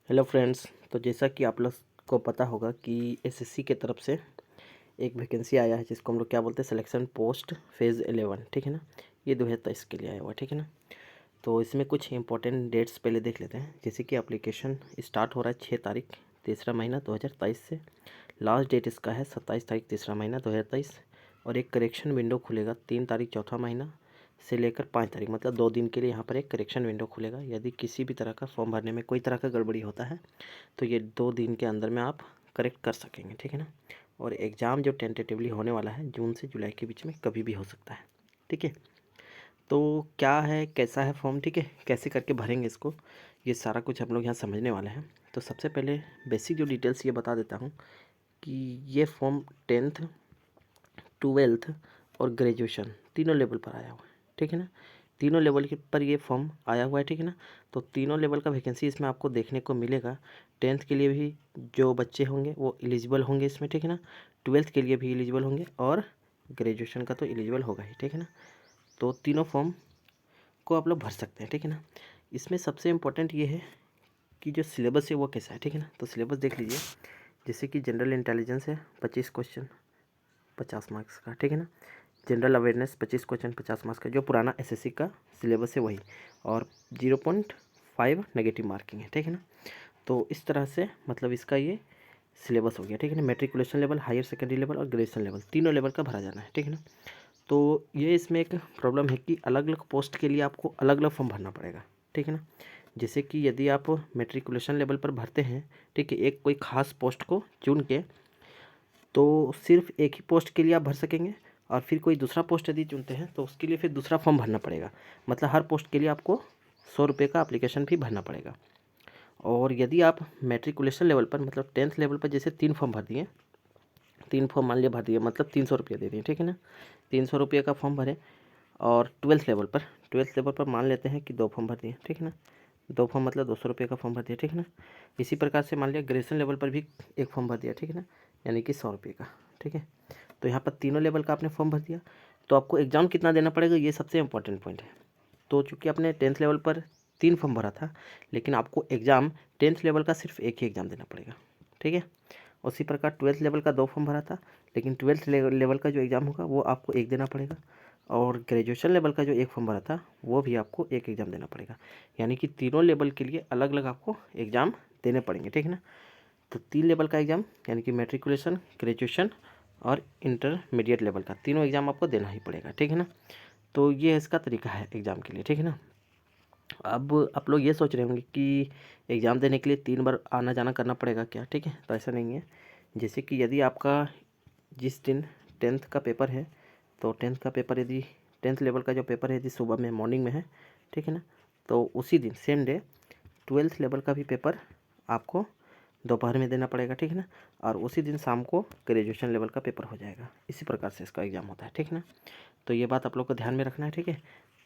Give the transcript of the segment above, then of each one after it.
Hello friends. तो जैसा कि आप लोग को पता होगा कि एसएससी के तरफ से एक वैकेंसी आया है जिसको हम लोग क्या बोलते हैं, सिलेक्शन पोस्ट फेज़ 11, ठीक है ना। ये 2023 के लिए आया हुआ, ठीक है ना। तो इसमें कुछ इंपॉर्टेंट डेट्स पहले देख लेते हैं। जैसे कि एप्लीकेशन स्टार्ट हो रहा है 6 तारीख तीसरा महीना 2023 से। लास्ट डेट इसका है 27 तारीख तीसरा महीना 2023। और एक करेक्शन विंडो खुलेगा 3 तारीख चौथा महीना से लेकर 5 तारीख, मतलब 2 दिन के लिए यहाँ पर एक करेक्शन विंडो खुलेगा। यदि किसी भी तरह का फॉर्म भरने में कोई तरह का गड़बड़ी होता है तो ये 2 दिन के अंदर में आप करेक्ट कर सकेंगे, ठीक है ना। और एग्ज़ाम जो टेंटेटिवली होने वाला है जून से जुलाई के बीच में कभी भी हो सकता है, ठीक है। तो क्या है, कैसा है फॉर्म, ठीक है, कैसे करके भरेंगे इसको, ये सारा कुछ हम लोग यहाँ समझने वाले हैं। तो सबसे पहले बेसिक जो डिटेल्स ये बता देता हूँ कि ये फॉर्म 10th 12th और ग्रेजुएशन तीनों लेवल पर आया हुआ है, ठीक है ना। तीनों लेवल के पर ये फॉर्म आया हुआ है, ठीक है ना। तो तीनों लेवल का वैकेंसी इसमें आपको देखने को मिलेगा। 10th के लिए भी जो बच्चे होंगे वो एलिजिबल होंगे इसमें, ठीक है ना। 12th के लिए भी एलिजिबल होंगे और ग्रेजुएशन का तो एलिजिबल होगा ही, ठीक है ना। तो तीनों फॉर्म को आप लोग भर सकते हैं, ठीक है ना। इसमें सबसे इम्पोर्टेंट ये है कि जो सिलेबस है वो कैसा है, ठीक है ना। तो सिलेबस देख लीजिए। जैसे कि जनरल इंटेलिजेंस है 25 क्वेश्चन 50 मार्क्स का, ठीक है ना। जनरल अवेयरनेस 25 क्वेश्चन 50 मार्क्स का, जो पुराना एसएससी का सिलेबस है वही। और 0.5 नेगेटिव मार्किंग है, ठीक है ना। तो इस तरह से मतलब इसका ये सिलेबस हो गया, ठीक है ना। Matriculation level, higher secondary level और ग्रेजुएशन लेवल तीनों लेवल का भरा जाना है, ठीक है ना। तो ये इसमें एक प्रॉब्लम है कि अलग अलग पोस्ट के लिए आपको अलग अलग फॉर्म भरना पड़ेगा, ठीक है ना। जैसे कि यदि आप मेट्रिकुलेशन लेवल पर भरते हैं, ठीक है, एक कोई खास पोस्ट को चुन के, तो सिर्फ एक ही पोस्ट के लिए आप भर सकेंगे। और फिर कोई दूसरा पोस्ट यदि चुनते हैं तो उसके लिए फिर दूसरा फॉर्म भरना पड़ेगा। मतलब हर पोस्ट के लिए आपको 100 रुपये का एप्लीकेशन फी भरना पड़ेगा। और यदि आप मेट्रिकुलेशन लेवल पर मतलब 10th लेवल पर जैसे 3 फॉर्म भर दिए, 3 फॉर्म मान लिया भर दिए, मतलब 300 रुपये दे दिए, ठीक है ना। 300 रुपये का फॉर्म भरे। और 12th लेवल पर मान लेते हैं कि 2 फॉर्म भर दिए, ठीक है ना। 2 फॉर्म मतलब 200 रुपये का फॉर्म भर दिया, ठीक है ना। इसी प्रकार से मान लिया ग्रेजुएशन लेवल पर भी एक फॉर्म भर दिया, ठीक है ना, यानी कि 100 रुपये का, ठीक है। तो यहाँ पर तीनों लेवल का आपने फॉर्म भर दिया। तो आपको एग्ज़ाम कितना देना पड़ेगा, ये सबसे इंपॉर्टेंट पॉइंट है। तो चूँकि आपने 10th लेवल पर 3 फॉर्म भरा था, लेकिन आपको एग्ज़ाम 10th लेवल का सिर्फ एक ही एग्ज़ाम देना पड़ेगा, ठीक है। उसी प्रकार 12th लेवल का 2 फॉर्म भरा था, लेकिन 12th लेवल का जो एग्ज़ाम होगा वो आपको एक देना पड़ेगा। और ग्रेजुएशन लेवल का जो एक फॉर्म भरा था वो भी आपको एक एग्ज़ाम देना पड़ेगा। यानी कि तीनों लेवल के लिए अलग अलग आपको एग्ज़ाम देने पड़ेंगे, ठीक है ना। तो 3 लेवल का एग्ज़ाम यानी कि मेट्रिकुलेशन, ग्रेजुएशन और इंटरमीडिएट लेवल का तीनों एग्ज़ाम आपको देना ही पड़ेगा, ठीक है ना। तो ये इसका तरीका है एग्ज़ाम के लिए, ठीक है ना। अब आप लोग ये सोच रहे होंगे कि एग्ज़ाम देने के लिए 3 बार आना जाना करना पड़ेगा क्या, ठीक है। तो ऐसा नहीं है। जैसे कि यदि आपका जिस दिन 10th का पेपर है, तो 10th का पेपर यदि 10th लेवल का जो पेपर है यदि सुबह में मॉर्निंग में है, ठीक है ना, तो उसी दिन सेम डे 12th लेवल का भी पेपर आपको दोपहर में देना पड़ेगा, ठीक है ना। और उसी दिन शाम को ग्रेजुएशन लेवल का पेपर हो जाएगा। इसी प्रकार से इसका एग्ज़ाम होता है, ठीक है ना। तो ये बात आप लोग को ध्यान में रखना है, ठीक है।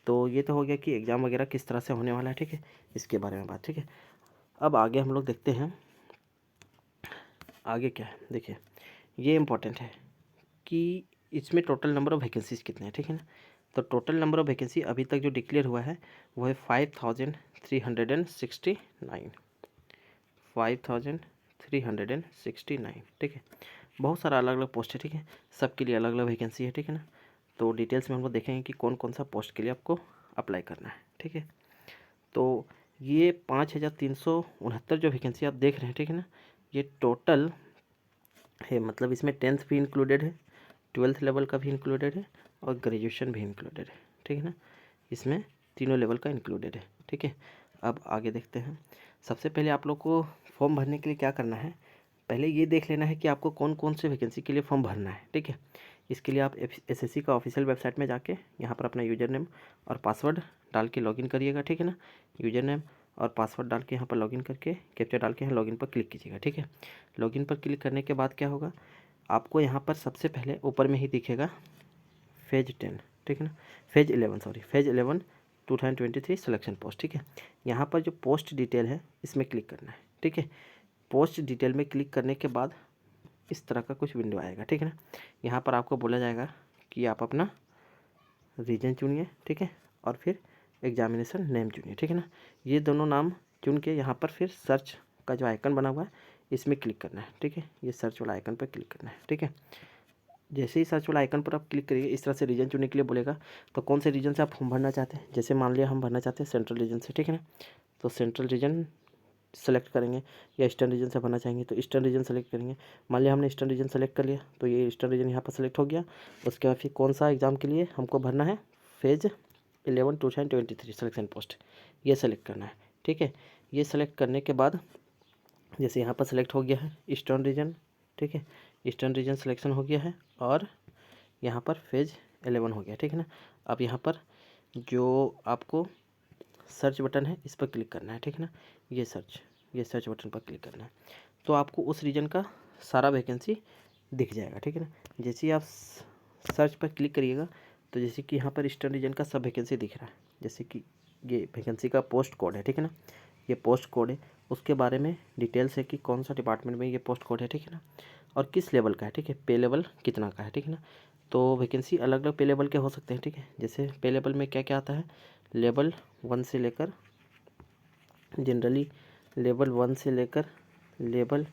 तो ये तो हो गया कि एग्ज़ाम वगैरह किस तरह से होने वाला है, ठीक है, इसके बारे में बात, ठीक है। अब आगे हम लोग देखते हैं आगे क्या है। देखिए, ये इम्पोर्टेंट है कि इसमें टोटल नंबर ऑफ़ वैकेंसीज़ कितने हैं, ठीक है ना। तो टोटल नंबर ऑफ़ वैकेंसी अभी तक जो डिक्लेयर हुआ है वो है 5369, 5369, ठीक है। बहुत सारा अलग अलग पोस्ट है, ठीक है, सबके लिए अलग अलग वैकेंसी है, ठीक है ना। तो डिटेल्स में हम लोग देखेंगे कि कौन कौन सा पोस्ट के लिए आपको अप्लाई करना है, ठीक है। तो ये 5369 जो वैकेंसी आप देख रहे हैं, ठीक है ना, ये टोटल है। मतलब इसमें 10th भी इंक्लूडेड है, 12th लेवल का भी इंक्लूडेड है और ग्रेजुएशन भी इंक्लूडेड है, ठीक है ना। इसमें तीनों लेवल का इंक्लूडेड है, ठीक है। अब आगे देखते हैं। सबसे पहले आप लोग को फॉर्म भरने के लिए क्या करना है, पहले ये देख लेना है कि आपको कौन कौन से वैकेंसी के लिए फॉर्म भरना है, ठीक है। इसके लिए आप एसएससी का ऑफिशियल वेबसाइट में जाके यहाँ पर अपना यूज़र नेम और पासवर्ड डाल के लॉगिन करिएगा, ठीक है ना। यूज़र नेम और पासवर्ड डाल के यहाँ पर लॉगिन करके कैप्चा डाल के यहाँ लॉगिन पर क्लिक कीजिएगा, ठीक है। लॉगिन पर क्लिक करने के बाद क्या होगा, आपको यहाँ पर सबसे पहले ऊपर में ही दिखेगा फेज 10, ठीक है ना, phase 11 sorry, phase 11 2023 selection post, ठीक है। यहाँ पर जो पोस्ट डिटेल है इसमें क्लिक करना है, ठीक है। पोस्ट डिटेल में क्लिक करने के बाद इस तरह का कुछ विंडो आएगा, ठीक है ना। यहाँ पर आपको बोला जाएगा कि आप अपना रीजन चुनिए, ठीक है, और फिर एग्जामिनेशन नेम चुनिए, ठीक है ना। ये दोनों नाम चुन के यहाँ पर फिर सर्च का जो आइकन बना हुआ है इसमें क्लिक करना है, ठीक है। ये सर्च वाला आइकन पर क्लिक करना है, ठीक है। जैसे ही सर्च वाला आइकन पर आप क्लिक करिए इस तरह से रीजन चुनने के लिए बोलेगा। तो कौन से रीजन से आप फॉर्म भरना चाहते हैं, जैसे मान लिया हम भरना चाहते हैं सेंट्रल रीजन से, ठीक है ना। तो सेंट्रल रीजन सेलेक्ट करेंगे, या ईस्टर्न रीजन से भरना चाहेंगे तो ईस्टर्न रीजन सेलेक्ट करेंगे। मान लिया हमने ईस्टर्न रीजन सेलेक्ट कर लिया तो ये ईस्टर्न रीजन यहाँ पर सेलेक्ट हो गया। उसके बाद फिर कौन सा एग्ज़ाम के लिए हमको भरना है, फेज 11 2023 सिलेक्शन पोस्ट, ये सेलेक्ट करना है, ठीक है। ये सेलेक्ट करने के बाद जैसे यहाँ पर सेलेक्ट हो गया है ईस्टर्न रीजन, ठीक है। ईस्टर्न रीजन सिलेक्शन हो गया है और यहाँ पर फेज 11 हो गया, ठीक है ना। अब यहाँ पर जो आपको सर्च बटन है इस पर क्लिक करना है, ठीक है ना। ये सर्च बटन पर क्लिक करना है तो आपको उस रीजन का सारा वैकेंसी दिख जाएगा, ठीक है ना। जैसे ही आप सर्च पर क्लिक करिएगा तो जैसे कि यहाँ पर ईस्टर्न रीजन का सब वैकेंसी दिख रहा है। जैसे कि ये वैकेंसी का पोस्ट कोड है, ठीक है ना। ये पोस्ट कोड है, उसके बारे में डिटेल्स है कि कौन सा डिपार्टमेंट में ये पोस्ट कोड है, ठीक है ना। और किस लेवल का है, ठीक है, पे लेवल कितना का है, ठीक है ना। तो वैकेंसी अलग अलग पे लेवल के हो सकते हैं, ठीक है। जैसे पे लेवल में क्या क्या आता है, लेवल 1 से लेकर जनरली लेवल 1 से लेकर लेवल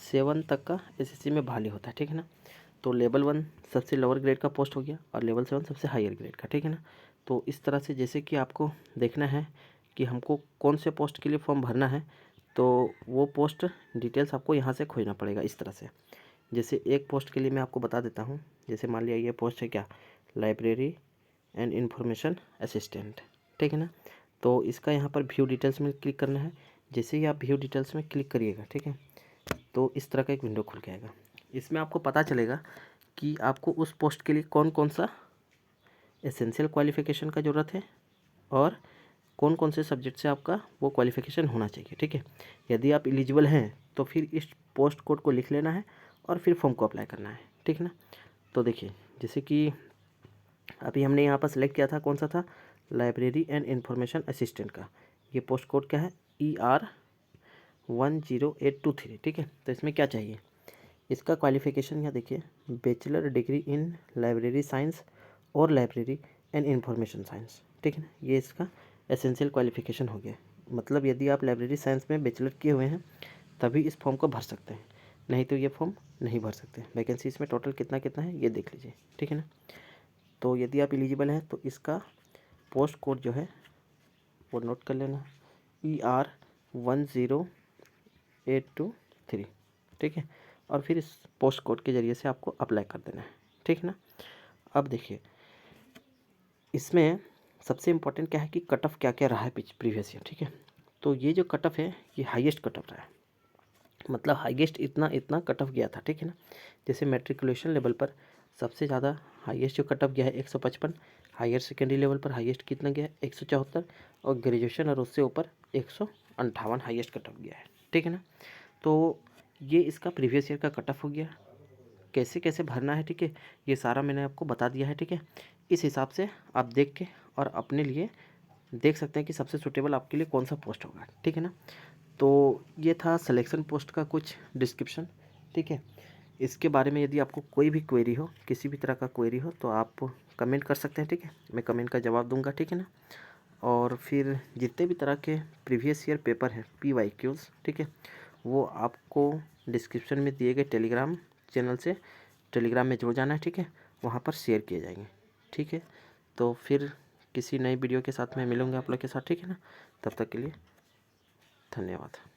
7 तक का एसएससी में भाली होता है, ठीक है ना। तो लेवल 1 सबसे लोअर ग्रेड का पोस्ट हो गया और लेवल 7 सबसे हायर ग्रेड का, ठीक है ना। तो इस तरह से जैसे कि आपको देखना है कि हमको कौन से पोस्ट के लिए फॉर्म भरना है तो वो पोस्ट डिटेल्स आपको यहाँ से खोजना पड़ेगा इस तरह से। जैसे एक पोस्ट के लिए मैं आपको बता देता हूँ। जैसे मान लिया ये पोस्ट है क्या, लाइब्रेरी एंड इंफॉर्मेशन असिस्टेंट, ठीक है ना। तो इसका यहाँ पर व्यू डिटेल्स में क्लिक करना है। जैसे ही आप व्यू डिटेल्स में क्लिक करिएगा, ठीक है, तो इस तरह का एक विंडो खुल के आएगा। इसमें आपको पता चलेगा कि आपको उस पोस्ट के लिए कौन कौन सा एसेंशियल क्वालिफ़िकेशन का ज़रूरत है और कौन कौन से सब्जेक्ट से आपका वो क्वालिफ़िकेशन होना चाहिए, ठीक है। यदि आप एलिजिबल हैं तो फिर इस पोस्ट कोड को लिख लेना है और फिर फॉर्म को अप्लाई करना है, ठीक है ना। तो देखिए जैसे कि अभी हमने यहाँ पर सेलेक्ट किया था कौन सा था, लाइब्रेरी एंड इंफॉर्मेशन असिस्टेंट का। ये पोस्ट कोड क्या है, ER10823, ठीक है। तो इसमें क्या चाहिए, इसका क्वालिफ़िकेशन यहाँ देखिए, bachelor degree in library science और लाइब्रेरी एंड इंफॉर्मेशन साइंस, ठीक है ना। ये इसका एसेंशियल क्वालिफ़िकेशन हो गया। मतलब यदि आप लाइब्रेरी साइंस में बैचलर किए हुए हैं तभी इस फॉर्म को भर सकते हैं, नहीं तो ये फॉर्म नहीं भर सकते। वैकेंसी इसमें टोटल कितना कितना है ये देख लीजिए, ठीक है ना। तो यदि आप एलिजिबल हैं तो इसका पोस्ट कोड जो है वो नोट कर लेना, ER10823, ठीक है। और फिर इस पोस्ट कोड के ज़रिए से आपको अप्लाई कर देना है, ठीक है ना। अब देखिए इसमें सबसे इम्पोर्टेंट क्या है कि कट ऑफ क्या क्या रहा है प्रीवियस ईयर, ठीक है। तो ये जो कट ऑफ है ये हाईएस्ट कट ऑफ रहा है, मतलब हाईएस्ट इतना इतना कट ऑफ गया था, ठीक है ना। जैसे मैट्रिकुलेशन लेवल पर सबसे ज़्यादा हाईएस्ट जो कट ऑफ गया है 155, हायर सेकेंडरी लेवल पर हाईएस्ट कितना गया है 174, और ग्रेजुएशन और उससे ऊपर 158 हाईएस्ट कट ऑफ गया है, ठीक है ना। तो ये इसका प्रीवियस ईयर का कट ऑफ हो गया। कैसे कैसे भरना है, ठीक है, ये सारा मैंने आपको बता दिया है, ठीक है। इस हिसाब से आप देख के और अपने लिए देख सकते हैं कि सबसे सूटेबल आपके लिए कौन सा पोस्ट होगा, ठीक है ना। तो ये था सिलेक्शन पोस्ट का कुछ डिस्क्रिप्शन, ठीक है। इसके बारे में यदि आपको कोई भी क्वेरी हो, किसी भी तरह का क्वेरी हो तो आप कमेंट कर सकते हैं, ठीक है। मैं कमेंट का जवाब दूंगा, ठीक है ना। और फिर जितने भी तरह के प्रीवियस ईयर पेपर हैं PYQs, ठीक है, वो आपको डिस्क्रिप्शन में दिए गए टेलीग्राम चैनल से टेलीग्राम में जुड़ जाना है, ठीक है। वहाँ पर शेयर किए जाएंगे, ठीक है। तो फिर किसी नई वीडियो के साथ मैं मिलूँगा आप लोग के साथ, ठीक है ना। तब तक के लिए धन्यवाद।